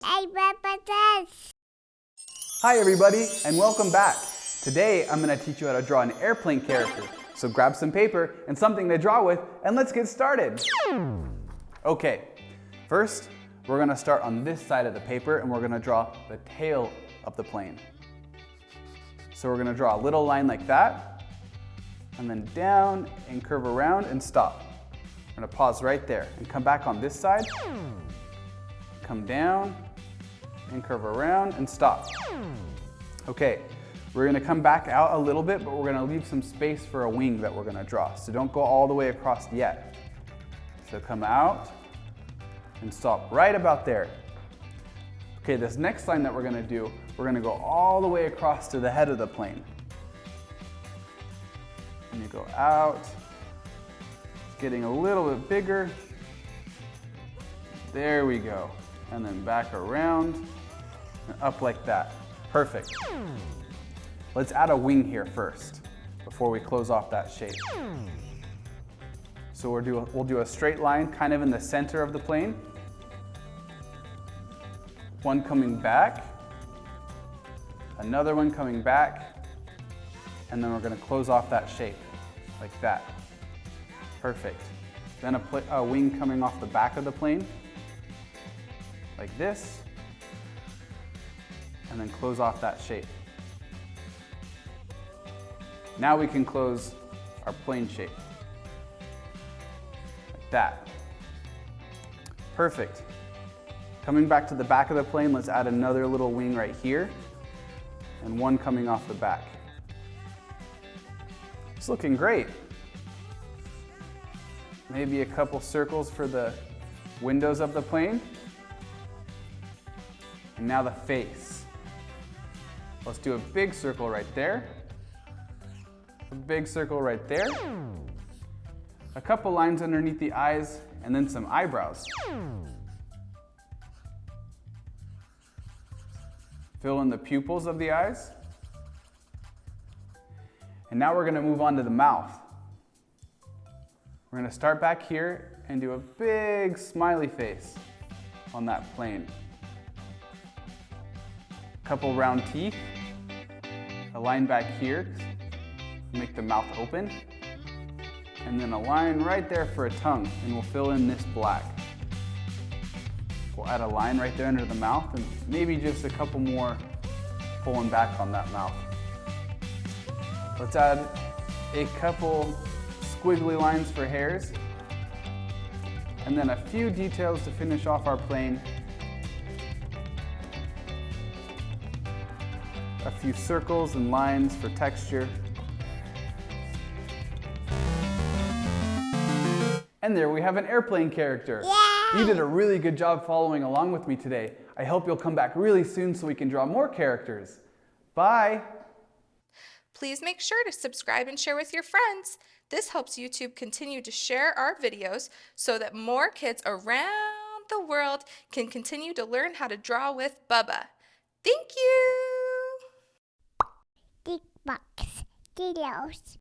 Hey, Bubba does. Hi everybody, and welcome back. Today I'm going to teach you how to draw an airplane character. So grab some paper and something to draw with, and let's get started. Okay, first we're going to start on this side of the paper and we're going to draw the tail of the plane. So we're going to draw a little line like that, and then down and curve around and stop. We're going to pause right there and come back on this side, come down and curve around and stop. Okay, we're going to come back out a little bit, but we're going to leave some space for a wing that we're going to draw. So don't go all the way across yet. So come out and stop right about there. Okay, this next line that we're going to do, we're going to go all the way across to the head of the plane. And you go out, it's getting a little bit bigger. There we go. And then back around and up like that. Perfect. Let's add a wing here first before we close off that shape. So we'll do a straight line kind of in the center of the plane. One coming back, another one coming back, and then we're going to close off that shape like that. Perfect. Then a wing coming off the back of the plane like this, and then close off that shape. Now we can close our plane shape like that. Perfect. Coming back to the back of the plane, let's add another little wing right here and one coming off the back. It's looking great. Maybe a couple circles for the windows of the plane. And now the face. Let's do a big circle right there. A big circle right there. A couple lines underneath the eyes and then some eyebrows. Fill in the pupils of the eyes. And now we're going to move on to the mouth. We're going to start back here and do a big smiley face on that plane. A couple round teeth, a line back here, make the mouth open, and then a line right there for a tongue, and we'll fill in this black. We'll add a line right there under the mouth and maybe just a couple more pulling back on that mouth. Let's add a couple squiggly lines for hairs and then a few details to finish off our plane. A few circles and lines for texture. And there we have an airplane character. Yay! You did a really good job following along with me today. I hope you'll come back really soon so we can draw more characters. Bye! Please make sure to subscribe and share with your friends. This helps YouTube continue to share our videos so that more kids around the world can continue to learn how to draw with Bubba. Thank you! Big box. Videos.